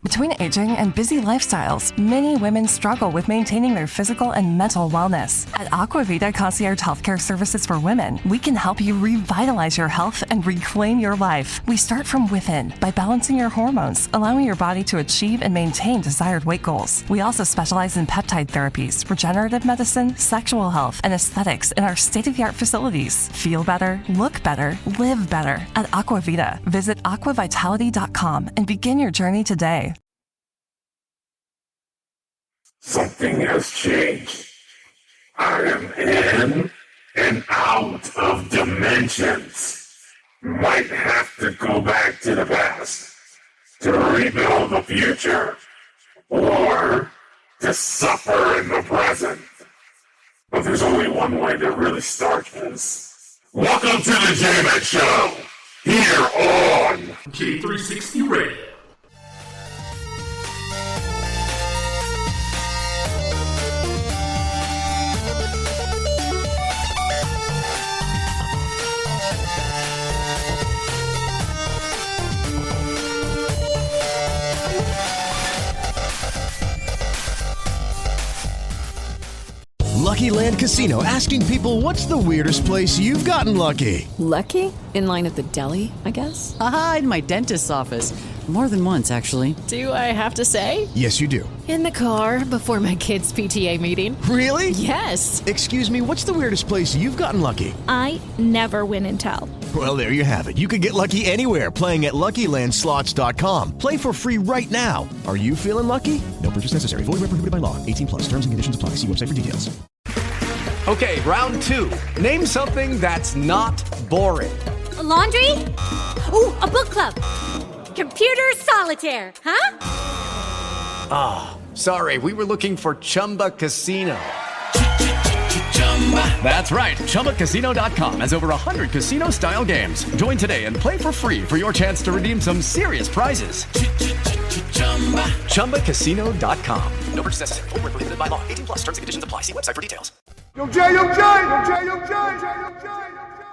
Between aging and busy lifestyles, many women struggle with maintaining their physical and mental wellness. At Aquavita Concierge Healthcare Services for Women, we can help you revitalize your health and reclaim your life. We start from within by balancing your hormones, allowing your body to achieve and maintain desired weight goals. We also specialize in peptide therapies, regenerative medicine, sexual health, and aesthetics in our state-of-the-art facilities. Feel better, look better, live better. At Aquavita, visit aquavitality.com and begin your journey today. Something has changed. I am in and out of dimensions. Might have to go back to the past to rebuild the future, or to suffer in the present. But there's only one way to really start this. Welcome to the J-Man Show, here on J360 Radio. Lucky Land Casino, asking people, what's the weirdest place you've gotten lucky? Lucky? In line at the deli, I guess? Aha, in my dentist's office. More than once, actually. Do I have to say? Yes, you do. In the car before my kids' PTA meeting. Really? Yes. Excuse me, what's the weirdest place you've gotten lucky? I never win and tell. Well, there you have it. You can get lucky anywhere, playing at LuckyLandSlots.com. Play for free right now. Are you feeling lucky? No purchase necessary. Void where prohibited by law. 18 plus. Terms and conditions apply. See website for details. Okay, round two. Name something that's not boring. A laundry? Ooh, a book club. Computer solitaire, huh? Ah, sorry, we were looking for Chumba Casino. That's right, ChumbaCasino.com has over 100 casino-style games. Join today and play for free for your chance to redeem some serious prizes. ChumbaCasino.com. No purchase necessary. Void where prohibited by law. 18 plus. Terms and conditions apply. See website for details. Yo, Jay, yo, Jay, yo, Jay, yo, Jay, yo, Jay.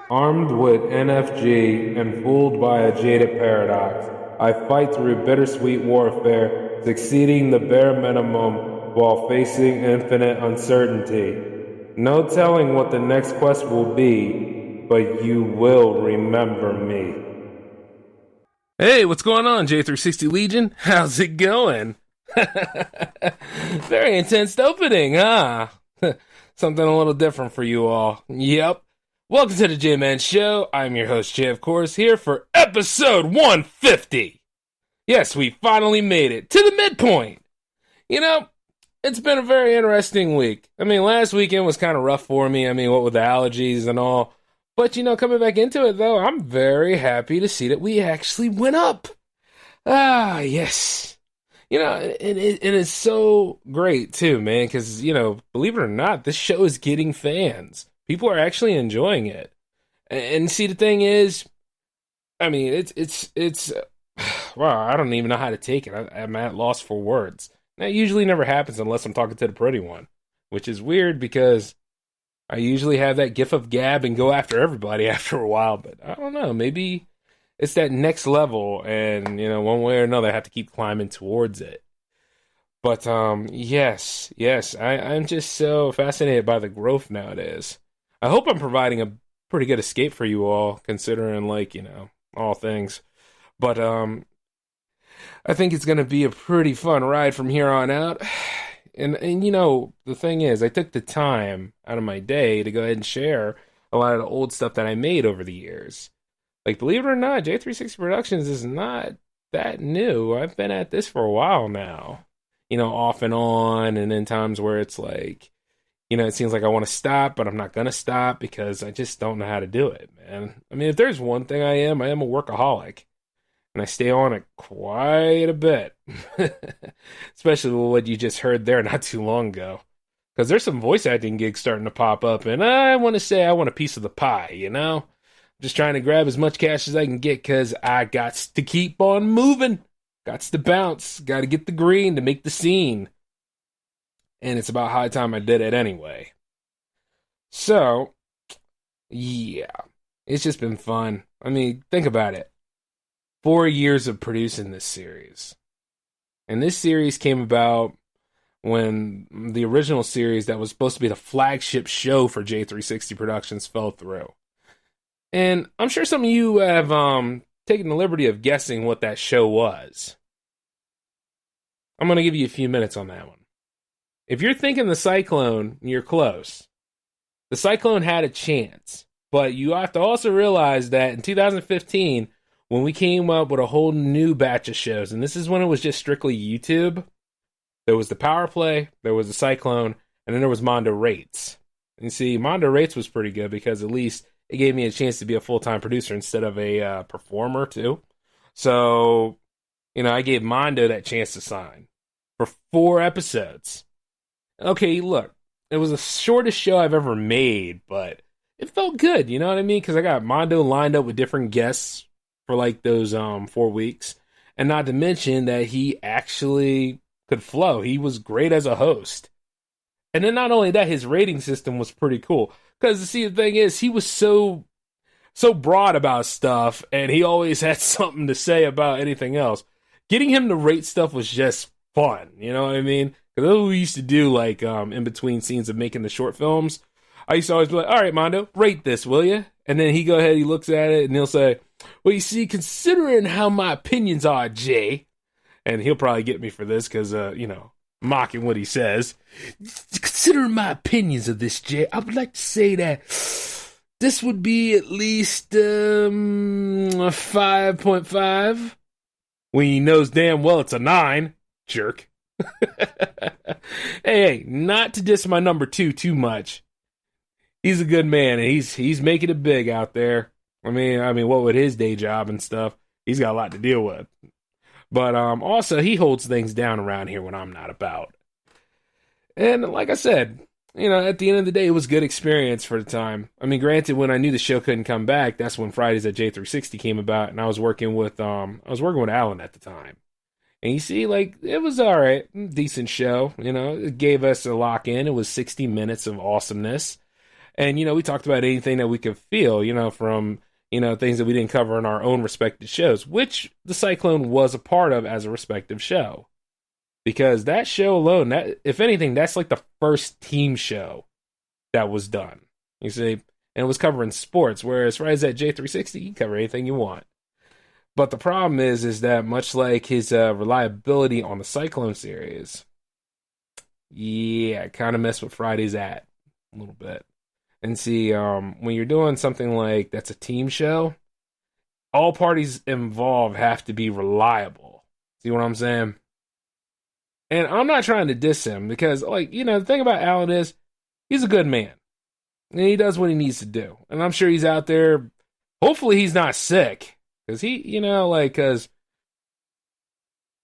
Armed with NFG and fooled by a jaded paradox, I fight through bittersweet warfare, succeeding the bare minimum while facing infinite uncertainty. No telling what the next quest will be, but you will remember me. Hey, what's going on, J360 Legion? How's it going? Very intense opening, huh? Something a little different for you all. Yep. Welcome to the J-Man Show. I'm your host, Jay, of course, here for episode 150. Yes, we finally made it to the midpoint. You know, it's been a very interesting week. I mean, last weekend was kind of rough for me. I mean, what with the allergies and all. But, you know, coming back into it, though, I'm very happy to see that we actually went up. Ah, yes. You know, and it's so great, too, man, because, you know, believe it or not, this show is getting fans. People are actually enjoying it. And see, the thing is, I mean, it's wow, I don't even know how to take it. I'm at loss for words. That usually never happens unless I'm talking to the pretty one, which is weird because I usually have that gift of gab and go after everybody after a while, but I don't know, maybe it's that next level and, you know, one way or another I have to keep climbing towards it. But, yes, I'm just so fascinated by the growth nowadays. I hope I'm providing a pretty good escape for you all, considering, like, you know, all things. But, I think it's going to be a pretty fun ride from here on out. And you know, the thing is, I took the time out of my day to go ahead and share a lot of the old stuff that I made over the years. Like, believe it or not, J360 Productions is not that new. I've been at this for a while now. You know, off and on, and then times where it's like, you know, it seems like I want to stop, but I'm not going to stop because I just don't know how to do it, man. I mean, if there's one thing I am a workaholic. And I stay on it quite a bit. Especially with what you just heard there not too long ago. Because there's some voice acting gigs starting to pop up. And I want to say I want a piece of the pie, you know? I'm just trying to grab as much cash as I can get because I got to keep on moving. Got to bounce. Got to get the green to make the scene. And it's about high time I did it anyway. So, yeah. It's just been fun. I mean, think about it. 4 years of producing this series. And this series came about when the original series that was supposed to be the flagship show for J360 Productions fell through. And I'm sure some of you have taken the liberty of guessing what that show was. I'm going to give you a few minutes on that one. If you're thinking the Cyclone, you're close. The Cyclone had a chance, but you have to also realize that in 2015, when we came up with a whole new batch of shows, and this is when it was just strictly YouTube, there was the Power Play, there was the Cyclone, and then there was Mondo Rates. And see, Mondo Rates was pretty good because at least it gave me a chance to be a full-time producer instead of a performer, too. So, I gave Mondo that chance to sign for 4 episodes. Okay, look, it was the shortest show I've ever made, but it felt good, you know what I mean? Because I got Mondo lined up with different guests for like those 4 weeks. And not to mention that he actually could flow. He was great as a host. And then not only that, his rating system was pretty cool. Because, see, the thing is, he was so broad about stuff, and he always had something to say about anything else. Getting him to rate stuff was just fun, you know what I mean? Because that's what we used to do, like, in between scenes of making the short films. I used to always be like, all right, Mondo, rate this, will you? And then he go ahead, he looks at it, and he'll say, well, you see, considering how my opinions are, Jay, and he'll probably get me for this because, mocking what he says. Considering my opinions of this, Jay, I would like to say that this would be at least 5.5. When he knows damn well it's a 9, jerk. Hey, not to diss my number 2 too much. He's a good man, and he's making it big out there. I mean, what with his day job and stuff, he's got a lot to deal with. But also, he holds things down around here when I'm not about. And like I said, at the end of the day, it was good experience for the time. I mean, granted, when I knew the show couldn't come back, that's when Fridays at J360 came about, and I was working with Alan at the time. And you see, like, it was all right, decent show. It gave us a lock in. It was 60 minutes of awesomeness. And, we talked about anything that we could feel, from, things that we didn't cover in our own respective shows, which the Cyclone was a part of as a respective show. Because that show alone, that, if anything, that's like the first team show that was done. You see? And it was covering sports, whereas Fridays at J360, you can cover anything you want. But the problem is that much like his reliability on the Cyclone series, kind of messed with Fridays at a little bit. And see, when you're doing something like that's a team show, all parties involved have to be reliable. See what I'm saying? And I'm not trying to diss him because, the thing about Alan is he's a good man. And he does what he needs to do. And I'm sure he's out there. Hopefully he's not sick. Because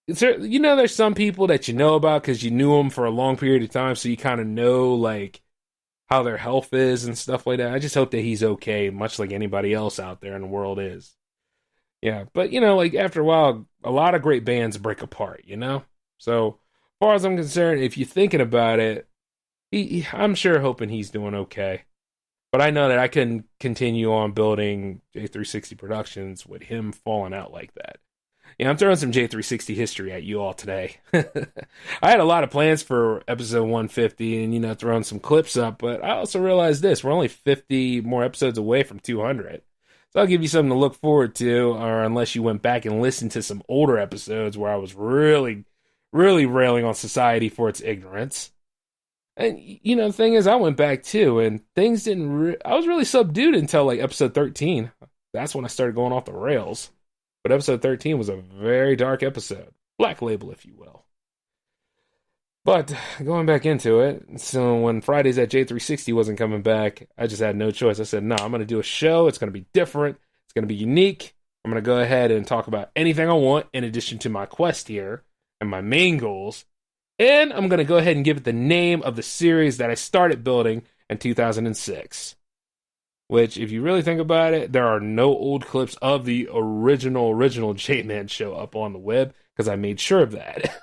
because there's some people that you know about because you knew them for a long period of time. So you kind of know, how their health is and stuff like that. I just hope that he's okay, much like anybody else out there in the world is. Yeah, but, after a while, a lot of great bands break apart, So, as far as I'm concerned, if you're thinking about it, I'm sure hoping he's doing okay. But I know that I couldn't continue on building J360 Productions with him falling out like that. I'm throwing some J360 history at you all today. I had a lot of plans for episode 150 and, throwing some clips up, but I also realized this. We're only 50 more episodes away from 200. So I'll give you something to look forward to, or unless you went back and listened to some older episodes where I was really, really railing on society for its ignorance. And, the thing is, I went back too, and things didn't... I was really subdued until, episode 13. That's when I started going off the rails. But episode 13 was a very dark episode. Black label, if you will. But, going back into it, so when Fridays at J360 wasn't coming back, I just had no choice. I said, no, I'm going to do a show. It's going to be different. It's going to be unique. I'm going to go ahead and talk about anything I want in addition to my quest here and my main goals. And I'm going to go ahead and give it the name of the series that I started building in 2006. Which, if you really think about it, there are no old clips of the original J-Man show up on the web, because I made sure of that.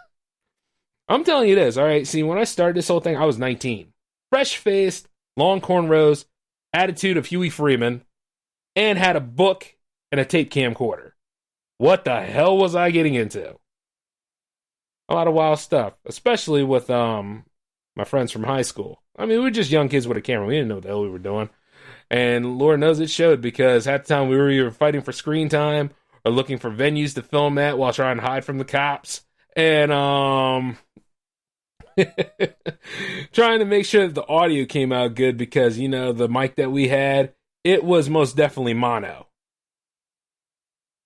I'm telling you this, alright? See, when I started this whole thing, I was 19. Fresh-faced, long cornrows, attitude of Huey Freeman, and had a book and a tape camcorder. What the hell was I getting into? A lot of wild stuff, especially with my friends from high school. I mean, we were just young kids with a camera. We didn't know what the hell we were doing. And Lord knows it showed, because half the time we were either fighting for screen time or looking for venues to film at while trying to hide from the cops. And trying to make sure that the audio came out good, because, you know, the mic that we had, it was most definitely mono.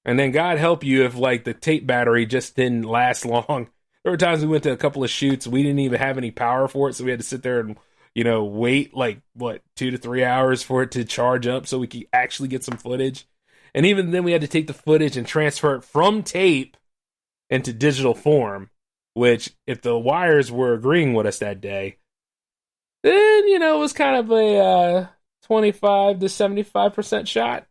And then God help you if, like, the tape battery just didn't last long. There were times we went to a couple of shoots, we didn't even have any power for it, so we had to sit there and, you know, wait, like, 2 to 3 hours for it to charge up so we could actually get some footage. And even then we had to take the footage and transfer it from tape into digital form, which, if the wires were agreeing with us that day, then, you know, it was kind of a 25 to 75% shot.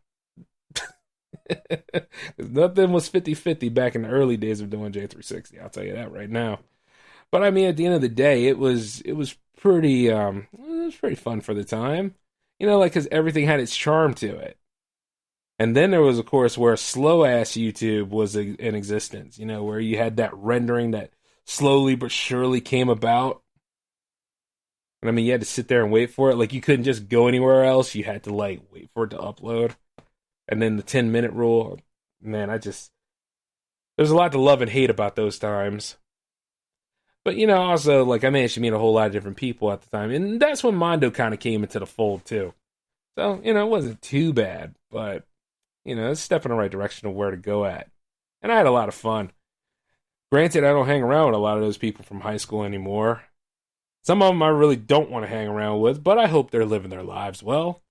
Nothing was 50-50 back in the early days of doing J360, I'll tell you that right now. But I mean, at the end of the day, it was pretty fun for the time. You know, like, because everything had its charm to it. And then there was, of course, where slow-ass YouTube was in existence, you know, where you had that rendering that slowly but surely came about. And I mean, you had to sit there and wait for it. Like, you couldn't just go anywhere else. You had to, like, wait for it to upload. And then the 10-minute rule. Man, there's a lot to love and hate about those times. But, you know, also, like, I managed to meet a whole lot of different people at the time. And that's when Mondo kind of came into the fold, too. So, you know, it wasn't too bad. But, you know, it's a step in the right direction of where to go at. And I had a lot of fun. Granted, I don't hang around with a lot of those people from high school anymore. Some of them I really don't want to hang around with, but I hope they're living their lives well.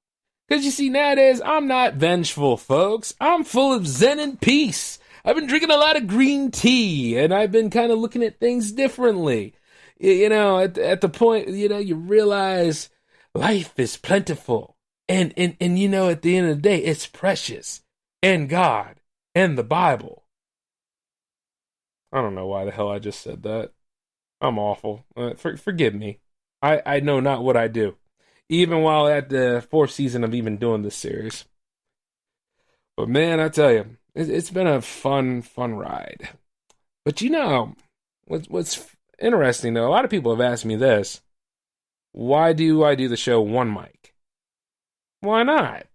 Because you see, nowadays, I'm not vengeful, folks. I'm full of zen and peace. I've been drinking a lot of green tea, and I've been kind of looking at things differently. You know, at the point, you know, you realize life is plentiful. And you know, at the end of the day, it's precious. And God. And the Bible. I don't know why the hell I just said that. I'm awful. Forgive me. I know not what I do. Even while at the 4th season of even doing this series. But man, I tell you, it's been a fun ride. But you know, what's interesting though, a lot of people have asked me this. Why do I do the show one mic? Why not?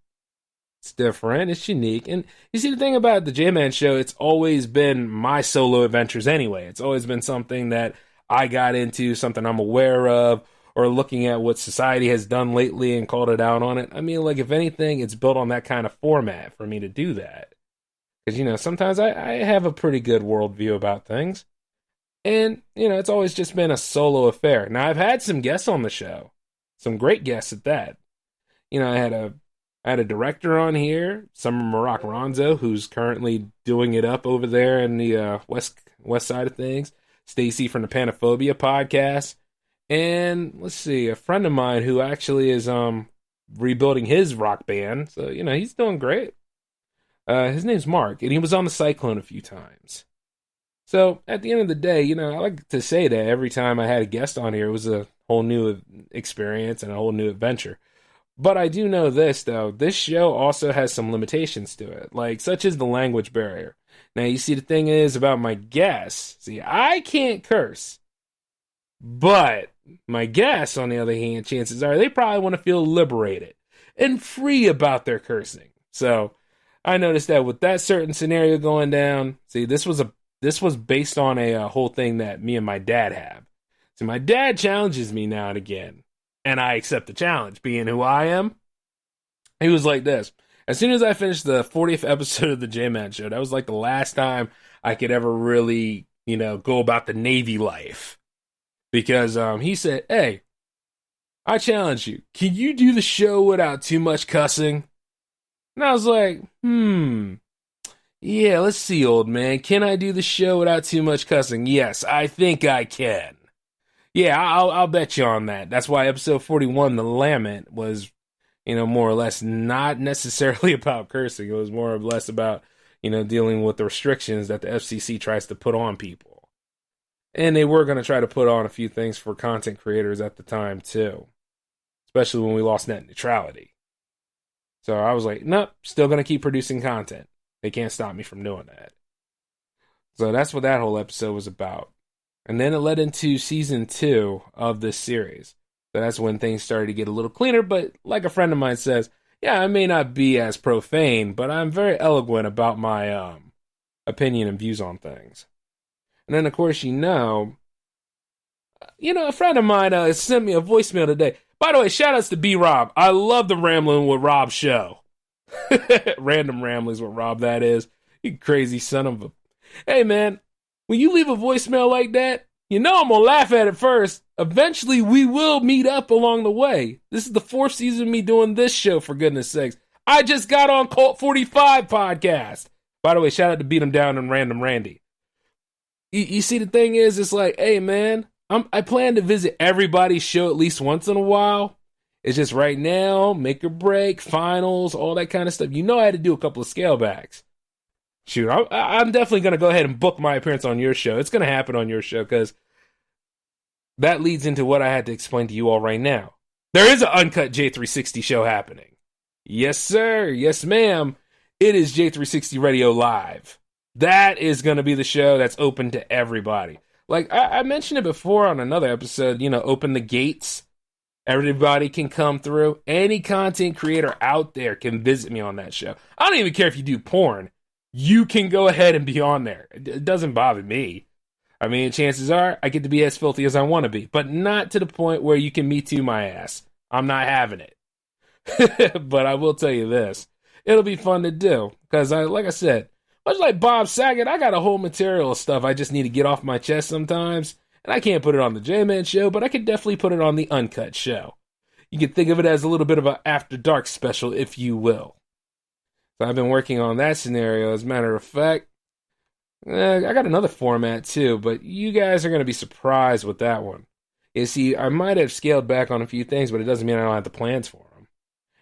It's different, it's unique. And you see, the thing about the J-Man show, it's always been my solo adventures anyway. It's always been something that I got into, something I'm aware of, or looking at what society has done lately and called it out on it. I mean, like, if anything, it's built on that kind of format for me to do that. Because, you know, sometimes I have a pretty good worldview about things. And, you know, it's always just been a solo affair. Now, I've had some guests on the show. Some great guests at that. You know, I had a director on here, Summer Maroc Ronzo, who's currently doing it up over there in the west side of things. Stacy from the Panophobia podcast. And let's see, a friend of mine who actually is rebuilding his rock band. So, you know, he's doing great. His name's Mark, and he was on the Cyclone a few times. So, at the end of the day, you know, I like to say that every time I had a guest on here, it was a whole new experience and a whole new adventure. But I do know this, though. This show also has some limitations to it, like such as the language barrier. Now, you see, the thing is about my guests. See, I can't curse. But my guests, on the other hand, chances are they probably want to feel liberated and free about their cursing. So I noticed that with that certain scenario going down, see, this was based on a whole thing that me and my dad have. So my dad challenges me now and again, and I accept the challenge, being who I am. He was like this. As soon as I finished the 40th episode of the J-Man show, that was like the last time I could ever really, you know, go about the Navy life. Because he said, hey, I challenge you. Can you do the show without too much cussing? And I was like, yeah, let's see, old man. Can I do the show without too much cussing? Yes, I think I can. Yeah, I'll bet you on that. That's why episode 41, The Lament, was, you know, more or less not necessarily about cursing. It was more or less about, you know, dealing with the restrictions that the FCC tries to put on people. And they were going to try to put on a few things for content creators at the time, too. Especially when we lost net neutrality. So I was like, nope, still going to keep producing content. They can't stop me from doing that. So that's what that whole episode was about. And then it led into season 2 of this series. So that's when things started to get a little cleaner. But like a friend of mine says, yeah, I may not be as profane, but I'm very eloquent about my opinion and views on things. And then, of course, a friend of mine sent me a voicemail today. By the way, shout outs to B-Rob. I love the Rambling with Rob show. Random Ramblings with Rob, that is. You crazy son of a... Hey, man, when you leave a voicemail like that, I'm going to laugh at it first. Eventually, we will meet up along the way. This is the 4th season of me doing this show, for goodness sakes. I just got on Cult 45 podcast. By the way, shout out to Beat 'em Down and Random Randy. You see, the thing is, it's like, hey, man, I plan to visit everybody's show at least once in a while. It's just right now, make or break, finals, all that kind of stuff. I had to do a couple of scale backs. Shoot, I'm definitely going to go ahead and book my appearance on your show. It's going to happen on your show because that leads into what I had to explain to you all right now. There is an uncut J360 show happening. Yes, sir. Yes, ma'am. It is J360 Radio Live. That is going to be the show that's open to everybody. Like I mentioned it before on another episode, open the gates. Everybody can come through. Any content creator out there can visit me on that show. I don't even care if you do porn. You can go ahead and be on there. It doesn't bother me. I mean, chances are I get to be as filthy as I want to be, but not to the point where you can Me Too my ass. I'm not having it. But I will tell you this. It'll be fun to do because, like I said, much like Bob Saget, I got a whole material of stuff I just need to get off my chest sometimes. And I can't put it on the J-Man show, but I can definitely put it on the Uncut show. You can think of it as a little bit of an After Dark special, if you will. So I've been working on that scenario. As a matter of fact, I got another format too, but you guys are going to be surprised with that one. You see, I might have scaled back on a few things, but it doesn't mean I don't have the plans for them.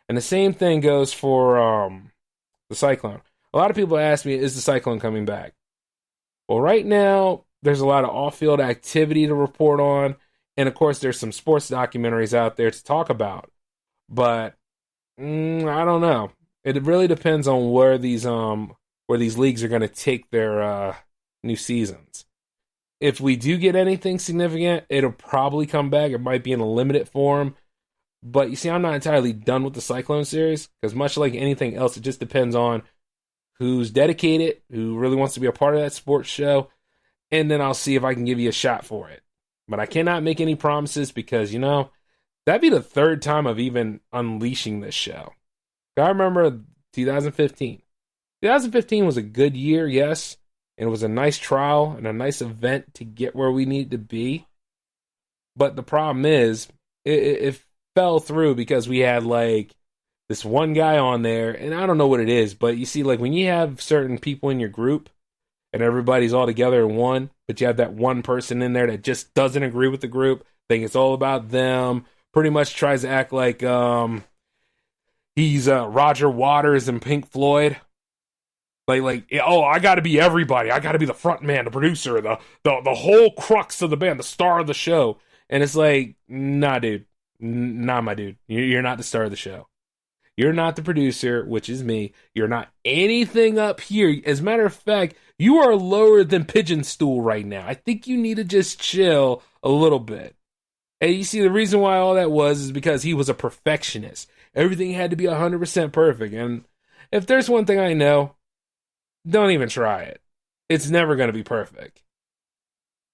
And the same thing goes for the Cyclone. A lot of people ask me, is the Cyclone coming back? Well, right now, there's a lot of off-field activity to report on, and of course, there's some sports documentaries out there to talk about. But I don't know. It really depends on where these leagues are going to take their new seasons. If we do get anything significant, it'll probably come back. It might be in a limited form. But you see, I'm not entirely done with the Cyclone series because much like anything else, it just depends on who's dedicated, who really wants to be a part of that sports show. And then I'll see if I can give you a shot for it. But I cannot make any promises because, that'd be the 3rd time of even unleashing this show. I remember 2015. 2015 was a good year, yes. And it was a nice trial and a nice event to get where we need to be. But the problem is, it fell through because we had, this one guy on there. And I don't know what it is, but you see, when you have certain people in your group, and everybody's all together in one, but you have that one person in there that just doesn't agree with the group, think it's all about them, pretty much tries to act like he's Roger Waters in Pink Floyd. I gotta be everybody. I gotta be the front man, the producer, the whole crux of the band, the star of the show. And it's like, nah, dude. Nah, my dude. You're not the star of the show. You're not the producer, which is me. You're not anything up here. As a matter of fact, you are lower than Pigeon Stool right now. I think you need to just chill a little bit. And you see, the reason why all that was is because he was a perfectionist. Everything had to be 100% perfect. And if there's one thing I know, don't even try it. It's never going to be perfect.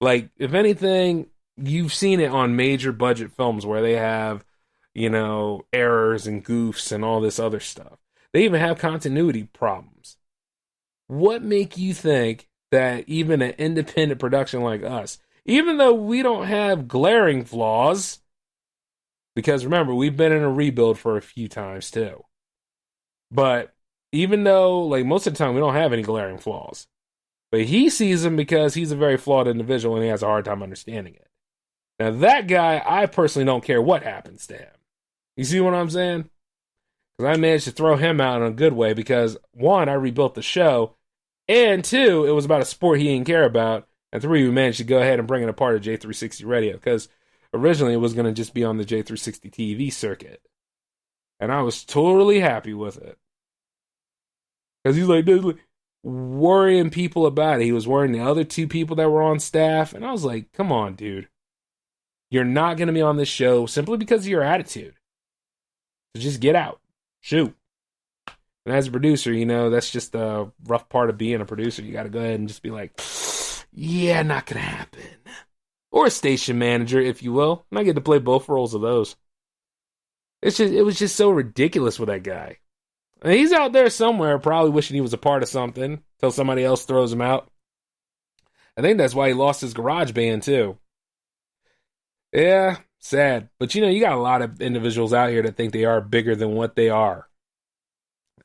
If anything, you've seen it on major budget films where they have errors and goofs and all this other stuff. They even have continuity problems. What make you think that even an independent production like us, even though we don't have glaring flaws, because remember, we've been in a rebuild for a few times too. But even though, most of the time we don't have any glaring flaws, but he sees them because he's a very flawed individual and he has a hard time understanding it. Now that guy, I personally don't care what happens to him. You see what I'm saying? Because I managed to throw him out in a good way because, 1, I rebuilt the show, and 2, it was about a sport he didn't care about, and 3, we managed to go ahead and bring it a part of J360 Radio because originally it was going to just be on the J360 TV circuit. And I was totally happy with it. Because he's like, worrying people about it. He was worrying the other two people that were on staff. And I was like, come on, dude. You're not going to be on this show simply because of your attitude. So just get out. Shoot. And as a producer, you know, that's just the rough part of being a producer. You got to go ahead and just be like, yeah, not going to happen. Or a station manager, if you will. And I get to play both roles of those. It was just so ridiculous with that guy. And he's out there somewhere probably wishing he was a part of something until somebody else throws him out. I think that's why he lost his garage band, too. Yeah, sad. But, you know, you got a lot of individuals out here that think they are bigger than what they are.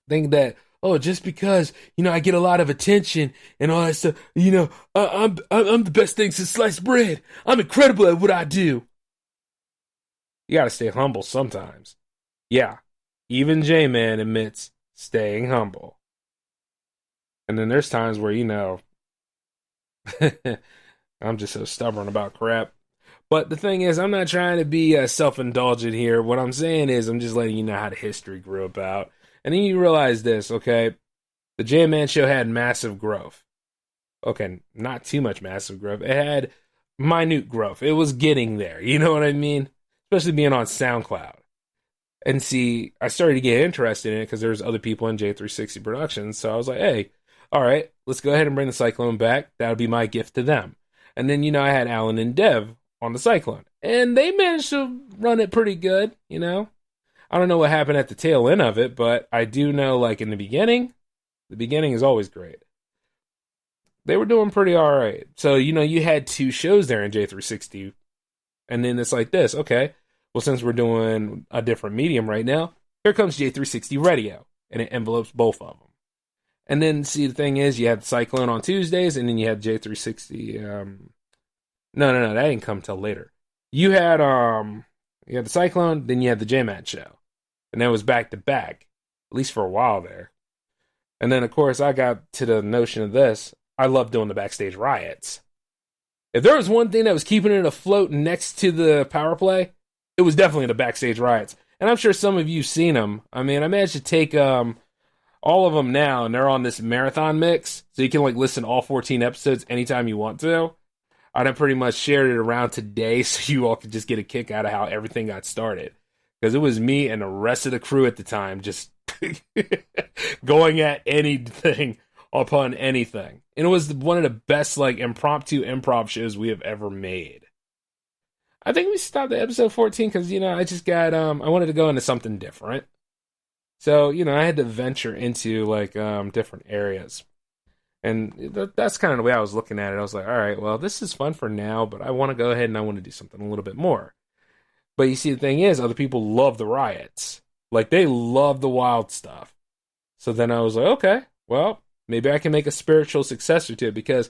Think that, oh, just because, you know, I get a lot of attention and all that stuff, you know, I'm the best thing since sliced bread. I'm incredible at what I do. You got to stay humble sometimes. Yeah, even J-Man admits staying humble. And then there's times where, you know, I'm just so stubborn about crap. But the thing is, I'm not trying to be self-indulgent here. What I'm saying is I'm just letting you know how the history grew about. And then you realize this, okay? The J-Man show had massive growth. Okay, not too much massive growth. It had minute growth. It was getting there. You know what I mean? Especially being on SoundCloud. And see, I started to get interested in it because there's other people in J360 Productions. So I was like, hey, all right, let's go ahead and bring the Cyclone back. That would be my gift to them. And then, you know, I had Alan and Dev on the Cyclone. And they managed to run it pretty good, you know. I don't know what happened at the tail end of it, but I do know, like, in the beginning is always great. They were doing pretty all right. So, you know, you had two shows there in J360. And then it's like this, okay, well, since we're doing a different medium right now, here comes J360 Radio, and it envelopes both of them. And then, see, the thing is, you had Cyclone on Tuesdays, and then you had J360, no, that didn't come till later. You had the Cyclone, then you had the J-Man show. And that was back to back, at least for a while there. And then, of course, I got to the notion of this. I love doing the backstage riots. If there was one thing that was keeping it afloat next to the power play, it was definitely the backstage riots. And I'm sure some of you have seen them. I mean, I managed to take all of them now, and they're on this marathon mix, so you can like listen to all 14 episodes anytime you want to. I done pretty much shared it around today, so you all could just get a kick out of how everything got started. Because it was me and the rest of the crew at the time just going at anything upon anything. And it was one of the best like impromptu improv shows we have ever made. I think we stopped at episode 14 because, you know, I just got, I wanted to go into something different. So, you know, I had to venture into like different areas. And that's kind of the way I was looking at it. I was like, all right, well, this is fun for now, but I want to go ahead and I want to do something a little bit more. But you see, the thing is, other people love the riots. Like, they love the wild stuff. So then I was like, okay, well, maybe I can make a spiritual successor to it because,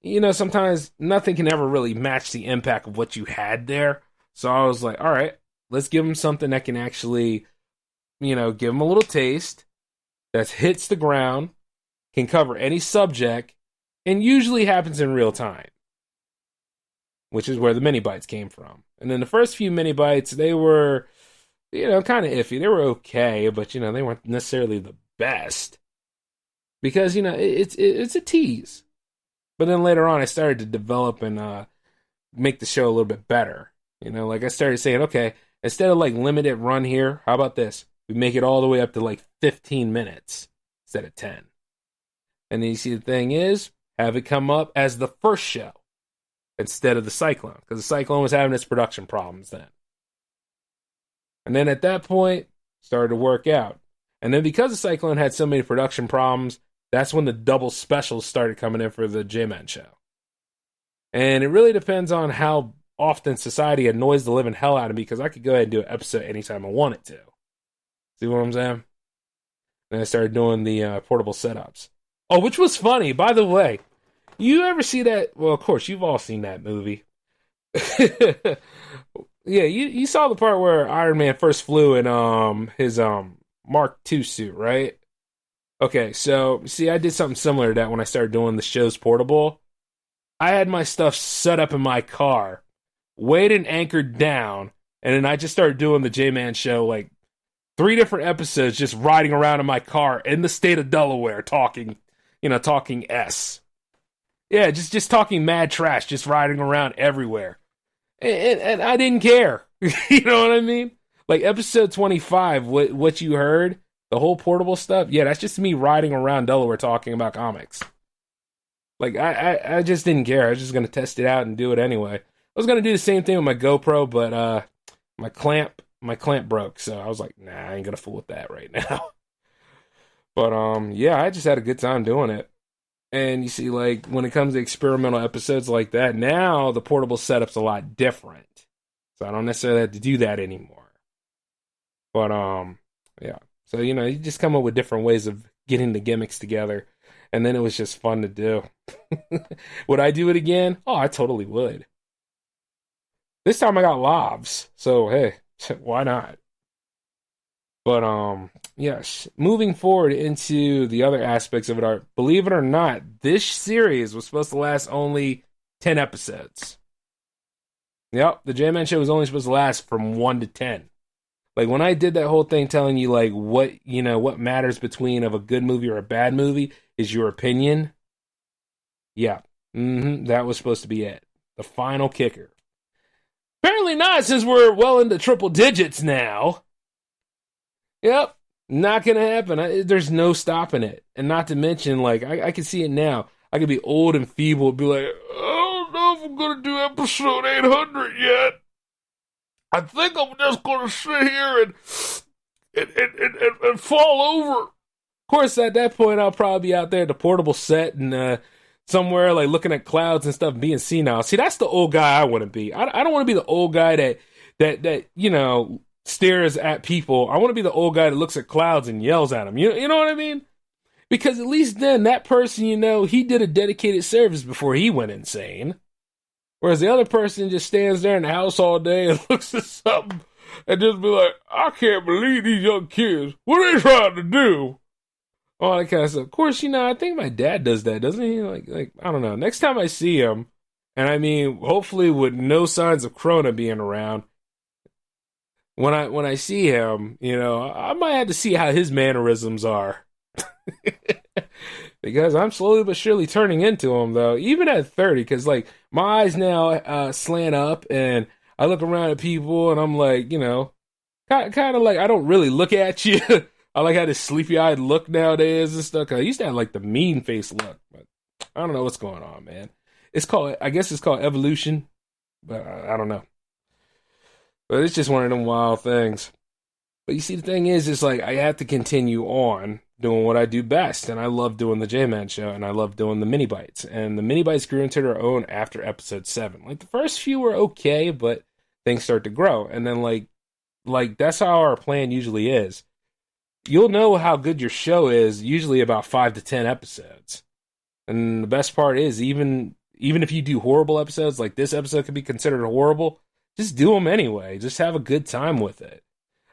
you know, sometimes nothing can ever really match the impact of what you had there. So I was like, all right, let's give them something that can actually, you know, give them a little taste that hits the ground, can cover any subject, and usually happens in real time, which is where the mini bites came from. And then the first few mini bites, they were, you know, kind of iffy. They were okay, but, you know, they weren't necessarily the best because, you know, it's a tease. But then later on, I started to develop and make the show a little bit better. You know, like I started saying, okay, instead of like limited run here, how about this? We make it all the way up to like 15 minutes instead of 10. And then you see the thing is, have it come up as the first show instead of the Cyclone, because the Cyclone was having its production problems then. And then at that point, started to work out. And then because the Cyclone had so many production problems, that's when the double specials started coming in for the J-Man show. And it really depends on how often society annoys the living hell out of me, because I could go ahead and do an episode anytime I wanted to. See what I'm saying? Then I started doing the portable setups. Oh, which was funny, by the way. You ever see that? Well, of course, you've all seen that movie. Yeah, you saw the part where Iron Man first flew in his Mark II suit, right? Okay, so, see, I did something similar to that when I started doing the show's portable. I had my stuff set up in my car, weighed and anchored down, and then I just started doing the J-Man show, like, 3 different episodes, just riding around in my car in the state of Delaware, talking, talking S. Yeah, just talking mad trash, just riding around everywhere. And I didn't care. You know what I mean? Like episode 25, what you heard, the whole portable stuff, yeah, that's just me riding around Delaware talking about comics. Like, I just didn't care. I was just going to test it out and do it anyway. I was going to do the same thing with my GoPro, but my clamp broke, so I was like, nah, I ain't going to fool with that right now. But, yeah, I just had a good time doing it. And you see, like, when it comes to experimental episodes like that, now the portable setup's a lot different. So I don't necessarily have to do that anymore. But, yeah. So, you just come up with different ways of getting the gimmicks together. And then it was just fun to do. Would I do it again? Oh, I totally would. This time I got lavs. So, hey, why not? But, yes, moving forward into the other aspects of it are, believe it or not, this series was supposed to last only 10 episodes. Yep, the J-Man Show was only supposed to last from 1 to 10. Like, when I did that whole thing telling you, like, what matters between of a good movie or a bad movie is your opinion. Yeah, that was supposed to be it. The final kicker. Apparently not, since we're well into triple digits now. Yep, not gonna happen. There's no stopping it. And not to mention, like, I can see it now. I could be old and feeble and be like, I don't know if I'm gonna do episode 800 yet. I think I'm just gonna sit here and fall over. Of course, at that point, I'll probably be out there at the portable set and somewhere like looking at clouds and stuff, and being senile. See, that's the old guy I want to be. I don't want to be the old guy that stares at people. I want to be the old guy that looks at clouds and yells at them. You know what I mean? Because at least then that person, he did a dedicated service before he went insane. Whereas the other person just stands there in the house all day and looks at something and just be like, I can't believe these young kids. What are they trying to do? All that kind of stuff. Of course, I think my dad does that, doesn't he? Like I don't know. Next time I see him, and I mean, hopefully with no signs of Corona being around, when I see him, I might have to see how his mannerisms are. Because I'm slowly but surely turning into him, though, even at 30, because, like, my eyes now slant up, and I look around at people, and I'm like, kind of like, I don't really look at you. I like how this sleepy-eyed look nowadays and stuff, 'cause I used to have, like, the mean face look, but I don't know what's going on, man. I guess it's called evolution, but I don't know. But it's just one of them wild things. But you see, the thing is, it's like, I have to continue on doing what I do best, and I love doing the J-Man Show, and I love doing the mini bites, and the mini bites grew into their own after episode 7. Like, the first few were okay, but things start to grow, and then like that's how our plan usually is. You'll know how good your show is usually about 5 to 10 episodes, and the best part is even if you do horrible episodes, like this episode could be considered horrible, just do them anyway. Just have a good time with it.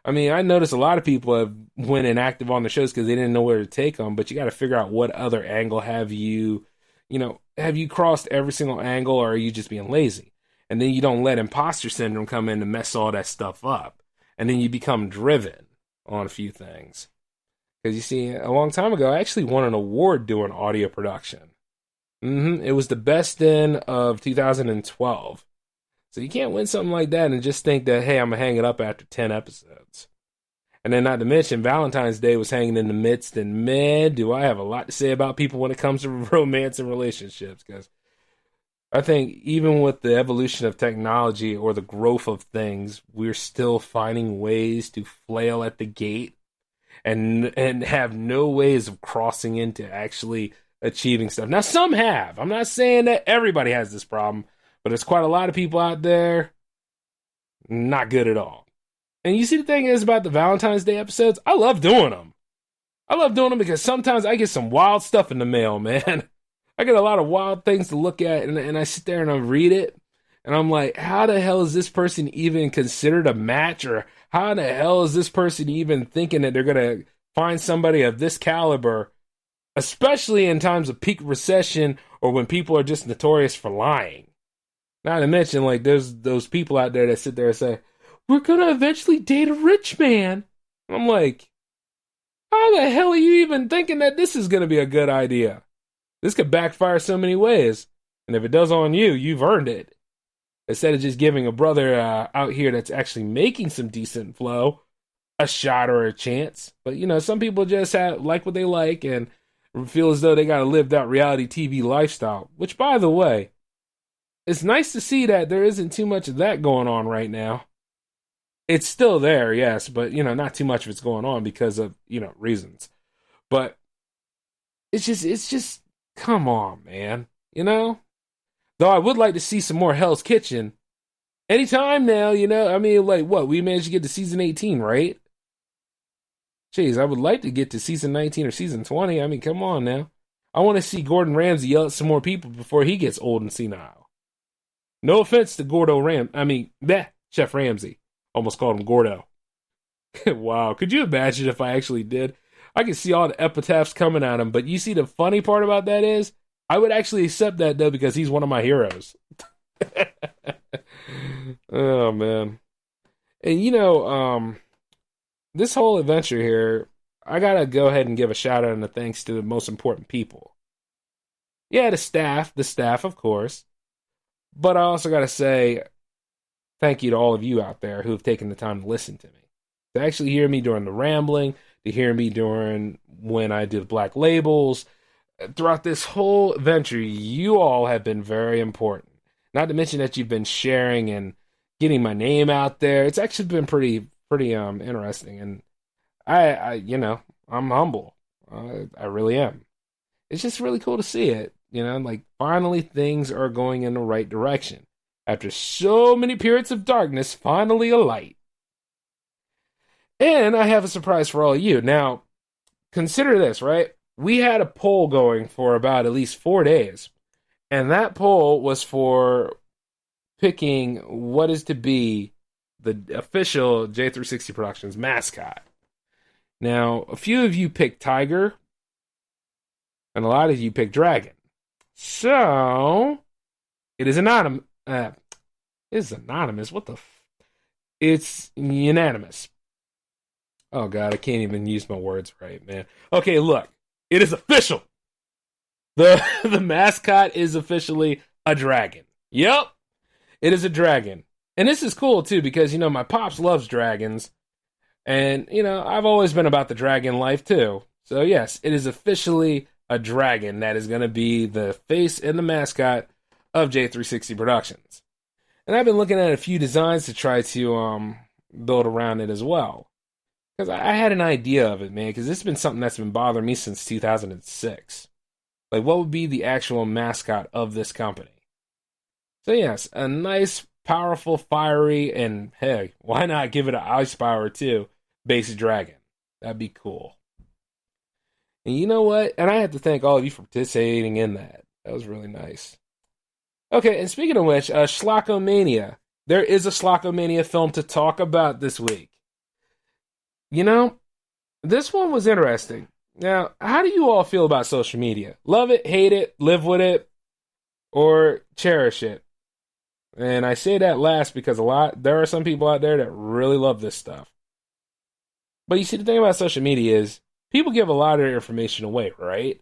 I mean, I noticed a lot of people have went inactive on the shows because they didn't know where to take them, but you got to figure out what other angle have you crossed every single angle, or are you just being lazy? And then you don't let imposter syndrome come in to mess all that stuff up. And then you become driven on a few things. Because you see, a long time ago, I actually won an award doing audio production. It was the best in of 2012. So you can't win something like that and just think that, hey, I'm going to hang it up after 10 episodes. And then not to mention, Valentine's Day was hanging in the midst, and man, do I have a lot to say about people when it comes to romance and relationships. Because I think even with the evolution of technology or the growth of things, we're still finding ways to flail at the gate and have no ways of crossing into actually achieving stuff. Now, some have. I'm not saying that everybody has this problem, but there's quite a lot of people out there not good at all. And you see, the thing is about the Valentine's Day episodes, I love doing them. I love doing them because sometimes I get some wild stuff in the mail, man. I get a lot of wild things to look at, and I sit there and I read it, and I'm like, how the hell is this person even considered a match? Or how the hell is this person even thinking that they're going to find somebody of this caliber, especially in times of peak recession or when people are just notorious for lying? Not to mention, like, there's those people out there that sit there and say, we're going to eventually date a rich man. I'm like, how the hell are you even thinking that this is going to be a good idea? This could backfire so many ways. And if it does on you, you've earned it. Instead of just giving a brother out here that's actually making some decent flow a shot or a chance. But, some people just like what they like and feel as though they got to live that reality TV lifestyle. Which, by the way, it's nice to see that there isn't too much of that going on right now. It's still there, yes, but, not too much of it's going on because of, reasons. But it's just, come on, man, Though I would like to see some more Hell's Kitchen. Anytime now, we managed to get to season 18, right? Jeez, I would like to get to season 19 or season 20. Come on now. I want to see Gordon Ramsay yell at some more people before he gets old and senile. No offense to Chef Ramsay. Almost called him Gordo. Wow, could you imagine if I actually did? I could see all the epitaphs coming at him, but you see the funny part about that is, I would actually accept that, though, because he's one of my heroes. Oh, man. And, this whole adventure here, I gotta go ahead and give a shout-out and a thanks to the most important people. Yeah, the staff, of course. But I also gotta say thank you to all of you out there who have taken the time to listen to me. To actually hear me during the rambling, to hear me during when I did Black Labels. Throughout this whole adventure, you all have been very important. Not to mention that you've been sharing and getting my name out there. It's actually been pretty interesting, and I'm humble. I really am. It's just really cool to see it. Finally things are going in the right direction. After so many periods of darkness, finally a light. And I have a surprise for all of you. Now, consider this, right? We had a poll going for about at least 4 days. And that poll was for picking what is to be the official J360 Productions mascot. Now, a few of you picked Tiger, and a lot of you picked Dragon. So, it is anonymous. It's anonymous. What the It's unanimous. Oh, God, I can't even use my words right, man. Okay, look. It is official. The mascot is officially a dragon. Yep. It is a dragon. And this is cool, too, because, my pops loves dragons. And, I've always been about the dragon life, too. So, yes, it is officially a dragon that is going to be the face and the mascot of J360 Productions. And I've been looking at a few designs to try to build around it as well. Because I had an idea of it, man, because this has been something that's been bothering me since 2006. Like, what would be the actual mascot of this company? So, yes, a nice, powerful, fiery, and, hey, why not give it an ice power, too, base dragon? That'd be cool. And you know what? And I have to thank all of you for participating in that. That was really nice. Okay, and speaking of which, Schlockmania. There is a Schlockmania film to talk about this week. This one was interesting. Now, how do you all feel about social media? Love it, hate it, live with it, or cherish it? And I say that last because there are some people out there that really love this stuff. But you see, the thing about social media is people give a lot of their information away, right?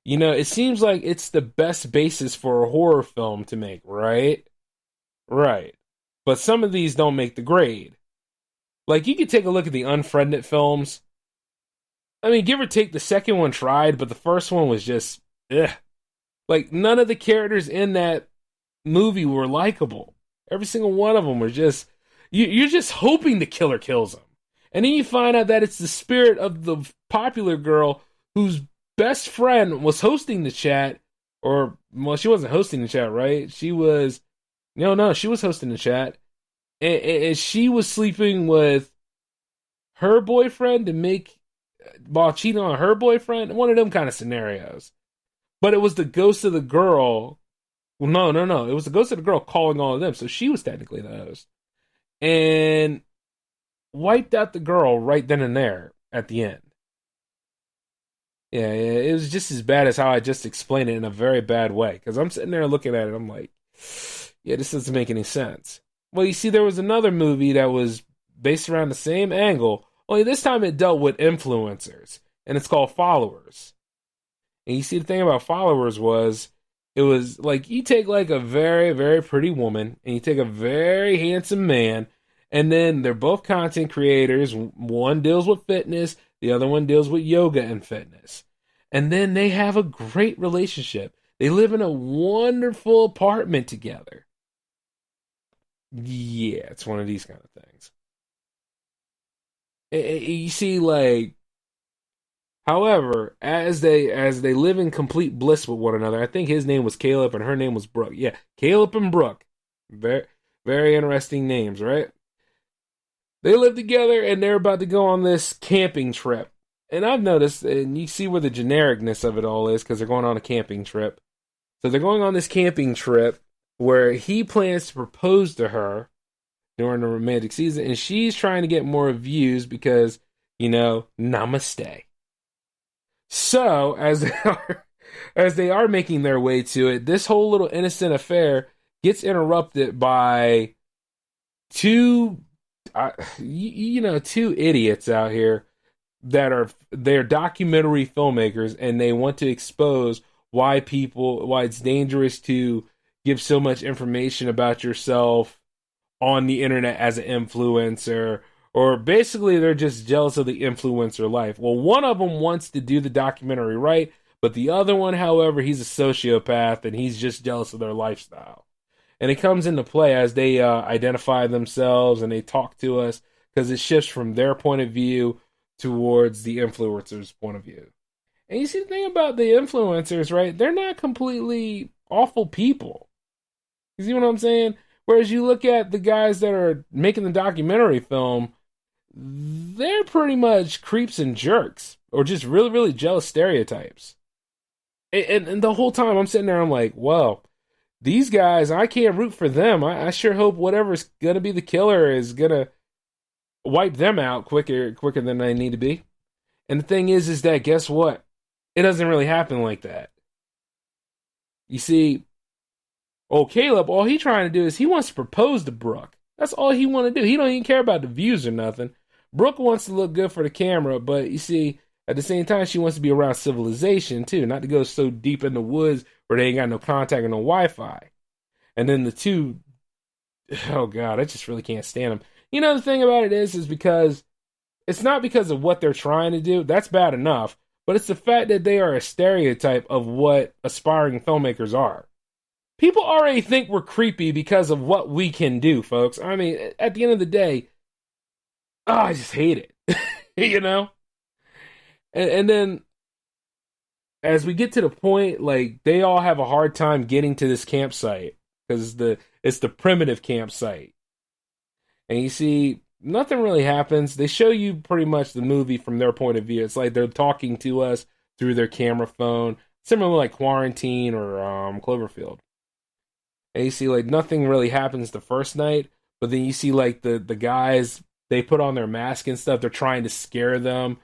It seems like it's the best basis for a horror film to make, right? Right. But some of these don't make the grade. Like, you could take a look at the Unfriended films. Give or take, the second one tried, but the first one was just, ugh. Like, none of the characters in that movie were likable. Every single one of them were just, you're just hoping the killer kills them. And then you find out that it's the spirit of the popular girl whose best friend was hosting the chat, well, she wasn't hosting the chat, right? She was hosting the chat. And she was sleeping with her boyfriend while cheating on her boyfriend. One of them kind of scenarios. But it was the ghost of the girl. Well, no. It was the ghost of the girl calling all of them. So she was technically the host. And wiped out the girl right then and there at the end. Yeah, it was just as bad as how I just explained it in a very bad way. Because I'm sitting there looking at it, I'm like, yeah, this doesn't make any sense. Well, you see, there was another movie that was based around the same angle, only this time it dealt with influencers, and it's called Followers. And you see, the thing about followers was, it was like you take like a very, very pretty woman and you take a very handsome man, and then they're both content creators. One deals with fitness, the other one deals with yoga and fitness. And then they have a great relationship. They live in a wonderful apartment together. Yeah, it's one of these kind of things. You see, like, however, as they live in complete bliss with one another, I think his name was Caleb and her name was Brooke. Yeah, Caleb and Brooke. Very, very interesting names, right? They live together and they're about to go on this camping trip. And I've noticed, and you see where the genericness of it all is, because they're going on a camping trip. So they're going on this camping trip where he plans to propose to her during the romantic season, and she's trying to get more views because, namaste. So, as they are making their way to it, this whole little innocent affair gets interrupted by two idiots out here they're documentary filmmakers, and they want to expose why it's dangerous to give so much information about yourself on the internet as an influencer, or basically they're just jealous of the influencer life. Well, one of them wants to do the documentary right, but the other one, however, he's a sociopath and he's just jealous of their lifestyle. And it comes into play as they identify themselves and they talk to us, because it shifts from their point of view towards the influencer's point of view. And you see, the thing about the influencers, right? They're not completely awful people. You see what I'm saying? Whereas you look at the guys that are making the documentary film, they're pretty much creeps and jerks, or just really, really jealous stereotypes. And the whole time I'm sitting there, I'm like, well, these guys, I can't root for them. I sure hope whatever's going to be the killer is going to wipe them out quicker than they need to be. And the thing is that, guess what? It doesn't really happen like that. You see, Caleb, all he trying to do is he wants to propose to Brooke. That's all he want to do. He don't even care about the views or nothing. Brooke wants to look good for the camera, but you see, at the same time, she wants to be around civilization too, not to go so deep in the woods where they ain't got no contact or no Wi-Fi. And then the two, oh God, I just really can't stand them. The thing about it is because it's not because of what they're trying to do. That's bad enough. But it's the fact that they are a stereotype of what aspiring filmmakers are. People already think we're creepy because of what we can do, folks. I mean, at the end of the day, I just hate it. And then as we get to the point, like, they all have a hard time getting to this campsite because it's the primitive campsite. And you see, nothing really happens. They show you pretty much the movie from their point of view. It's like they're talking to us through their camera phone, similar like Quarantine or Cloverfield. And you see, like, nothing really happens the first night, but then you see, like, the guys, they put on their mask and stuff. They're trying to scare them.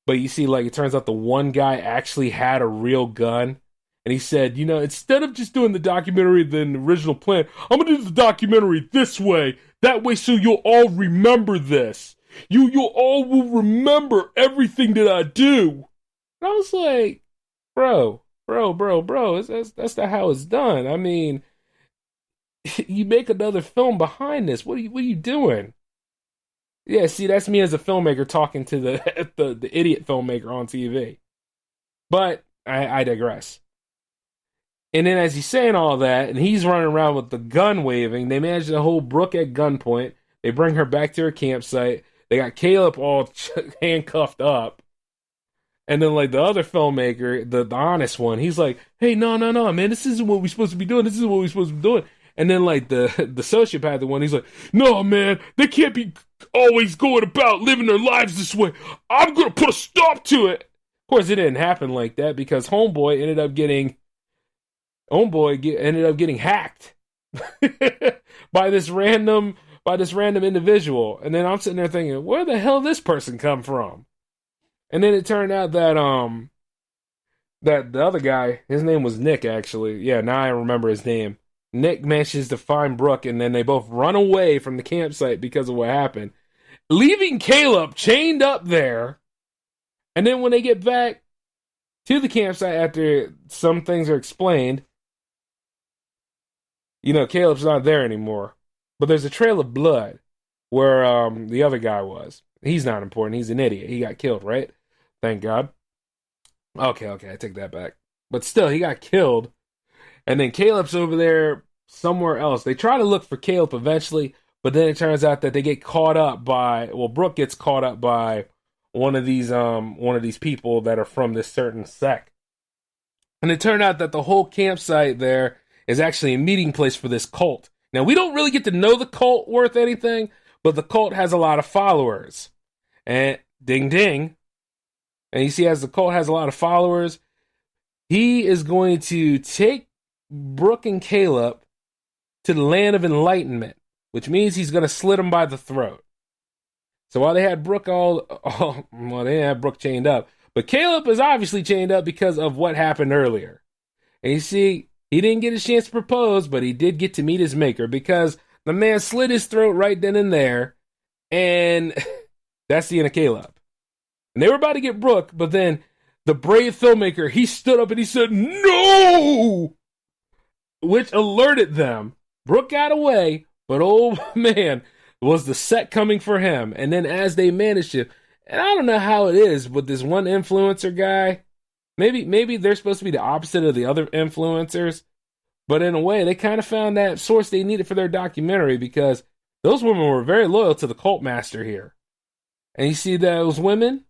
But you see, like, it turns out the one guy actually had a real gun. And he said, instead of just doing the documentary than the original plan, I'm going to do the documentary this way. That way so you'll all remember this. You'll all will remember everything that I do. And I was like, bro. That's not how it's done. I mean, you make another film behind this. What are you doing? Yeah, see, that's me as a filmmaker talking to the idiot filmmaker on TV. But I digress. And then as he's saying all that, and he's running around with the gun waving, they manage to hold Brooke at gunpoint. They bring her back to her campsite. They got Caleb all handcuffed up. And then, like, the other filmmaker, the honest one, he's like, hey, no, man, this isn't what we're supposed to be doing. This isn't what we're supposed to be doing. And then, like, the sociopath one, he's like, no, man, they can't be always going about living their lives this way. I'm going to put a stop to it. Of course, it didn't happen like that because Homeboy ended up getting hacked by this random individual. And then I'm sitting there thinking, where the hell did this person come from? And then it turned out that that the other guy, his name was Nick, actually. Yeah, now I remember his name. Nick manages to find Brooke, and then they both run away from the campsite because of what happened, leaving Caleb chained up there. And then when they get back to the campsite after some things are explained. You know, Caleb's not there anymore. But there's a trail of blood where the other guy was. He's not important. He's an idiot. He got killed, right? Thank God. Okay, I take that back. But still, he got killed. And then Caleb's over there somewhere else. They try to look for Caleb eventually, but then it turns out that they get caught up by, well, Brooke gets caught up by one of these people that are from this certain sect. And it turned out that the whole campsite there is actually a meeting place for this cult. Now, we don't really get to know the cult worth anything, but the cult has a lot of followers. And ding ding. And you see, as the cult has a lot of followers, he is going to take Brooke and Caleb to the land of enlightenment, which means he's going to slit them by the throat. So while they had Brooke they didn't have Brooke chained up, but Caleb is obviously chained up because of what happened earlier. And you see, he didn't get a chance to propose, but he did get to meet his maker because the man slit his throat right then and there, and that's the end of Caleb. And they were about to get Brooke, but then the brave filmmaker, he stood up and he said, "No!" Which alerted them. Brooke got away, but oh man, was the set coming for him. And then as they managed to, and I don't know how it is, but this one influencer guy, maybe they're supposed to be the opposite of the other influencers, but in a way, they kind of found that source they needed for their documentary because those women were very loyal to the cult master here. And you see those women,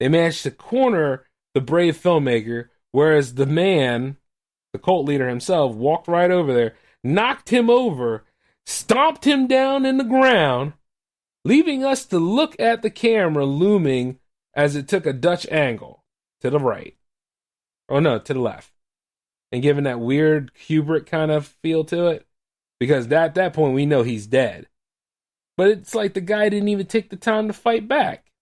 they managed to corner the brave filmmaker, whereas the man, the cult leader himself, walked right over there, knocked him over, stomped him down in the ground, leaving us to look at the camera looming as it took a Dutch angle to the right. Oh no, to the left. And giving that weird Kubrick kind of feel to it. Because at that point we know he's dead. But it's like the guy didn't even take the time to fight back.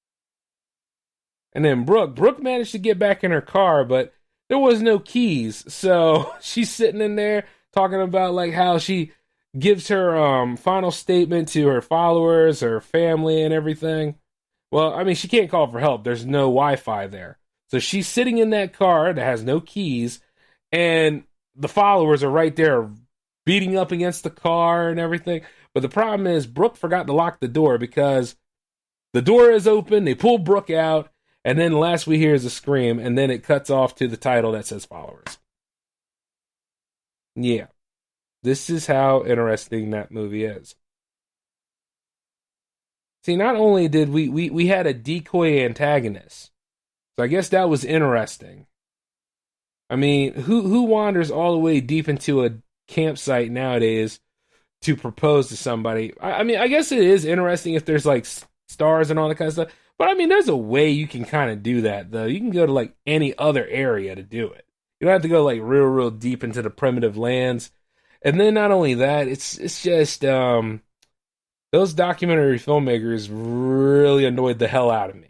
And then Brooke managed to get back in her car, but there was no keys. So she's sitting in there talking about like how she gives her final statement to her followers, her family, and everything. Well, I mean, she can't call for help. There's no Wi-Fi there. So she's sitting in that car that has no keys, and the followers are right there beating up against the car and everything. But the problem is Brooke forgot to lock the door because the door is open. They pull Brooke out, and then the last we hear is a scream, and then it cuts off to the title that says followers. Yeah. This is how interesting that movie is. See, not only did we had a decoy antagonist, so I guess that was interesting. I mean, who wanders all the way deep into a campsite nowadays to propose to somebody? I mean, I guess it is interesting if there's like stars and all that kind of stuff, but I mean, there's a way you can kind of do that, though. You can go to like any other area to do it. You don't have to go like real deep into the primitive lands. And then not only that, it's just those documentary filmmakers really annoyed the hell out of me.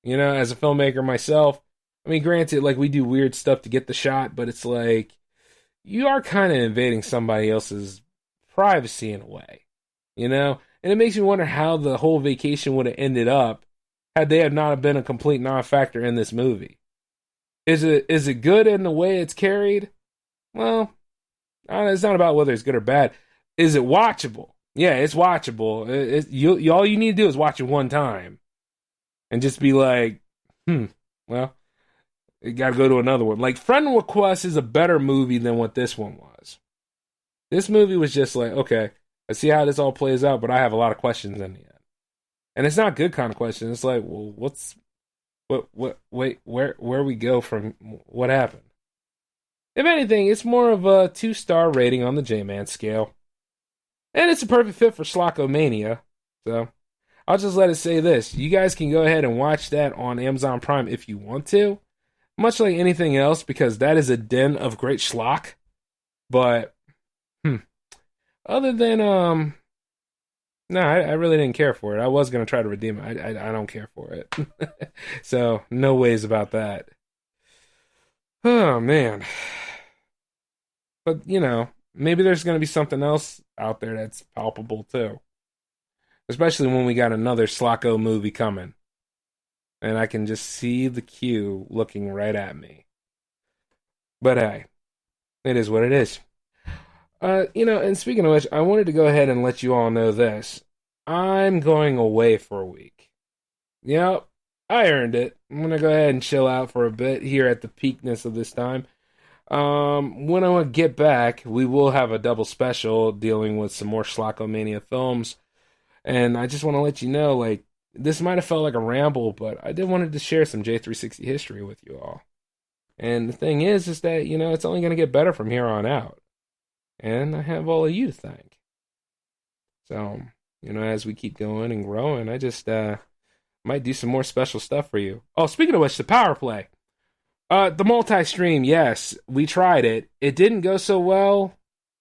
You know, as a filmmaker myself, I mean, granted, like we do weird stuff to get the shot, but it's like you are kind of invading somebody else's privacy in a way, you know? And it makes me wonder how the whole vacation would have ended up had they have not been a complete non-factor in this movie. Is it good in the way it's carried? Well, it's not about whether it's good or bad. Is it watchable? Yeah, it's watchable. All you need to do is watch it one time. And just be like, well, you gotta go to another one. Like, Friend Request is a better movie than what this one was. This movie was just like, okay, I see how this all plays out, but I have a lot of questions in the end. And it's not good kind of questions. It's like, well, where we go from what happened? If anything, it's more of a 2-star rating on the J-Man scale. And it's a perfect fit for Schlockmania. So, I'll just let it say this. You guys can go ahead and watch that on Amazon Prime if you want to. Much like anything else, because that is a den of great schlock. But, other than, no, I really didn't care for it. I was going to try to redeem it. I don't care for it. So, no ways about that. Oh, man. But, you know, maybe there's going to be something else out there that's palpable, too. Especially when we got another Slocko movie coming. and I can just see the queue looking right at me. But hey, it is what it is. And speaking of which, I wanted to go ahead and let you all know this. I'm going away for a week. Yep, I earned it. I'm going to go ahead and chill out for a bit here at the peakness of this time. When I get back, we will have a double special dealing with some more Schlockmania films. And I just want to let you know, like, this might have felt like a ramble, but I did wanted to share some J360 history with you all. And the thing is that, it's only going to get better from here on out. And I have all of you to thank. So, as we keep going and growing, I just might do some more special stuff for you. Oh, speaking of which, the power play. The multi-stream, yes, we tried it. It didn't go so well.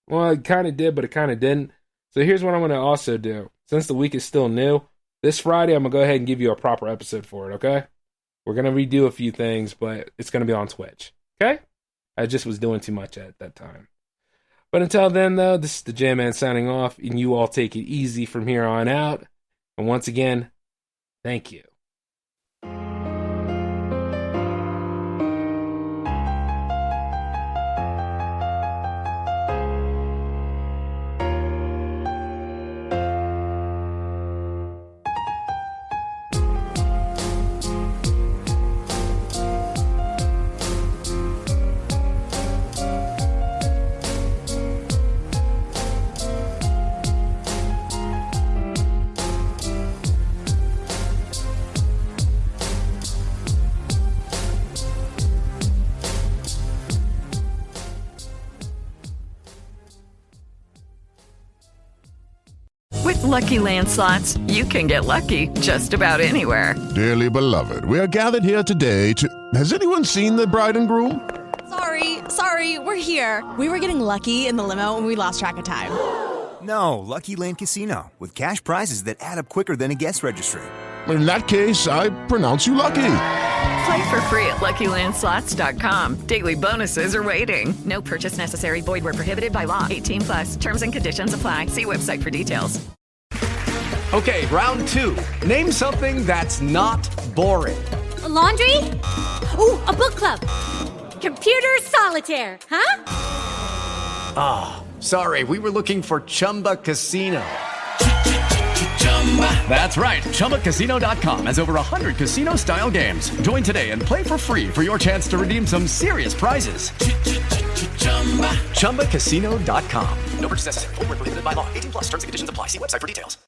Well, it kind of did, but it kind of didn't. So here's what I'm going to also do. Since the week is still new, this Friday I'm going to go ahead and give you a proper episode for it, okay? We're going to redo a few things, but it's going to be on Twitch, okay? I just was doing too much at that time. But until then, though, this is the J-Man signing off, and you all take it easy from here on out. And once again, thank you. With Lucky Land Slots, you can get lucky just about anywhere. Dearly beloved, we are gathered here today to... Has anyone seen the bride and groom? Sorry, we're here. We were getting lucky in the limo and we lost track of time. No, Lucky Land Casino, with cash prizes that add up quicker than a guest registry. In that case, I pronounce you lucky. Play for free at LuckyLandSlots.com. Daily bonuses are waiting. No purchase necessary. Void where prohibited by law. 18+. Terms and conditions apply. See website for details. Okay, round two. Name something that's not boring. A laundry? Ooh, a book club. Computer solitaire, huh? Ah, oh, sorry. We were looking for Chumba Casino. That's right. ChumbaCasino.com has over 100 casino-style games. Join today and play for free for your chance to redeem some serious prizes. ChumbaCasino.com. No purchase necessary. Void where prohibited by law. 18+. Terms and conditions apply. See website for details.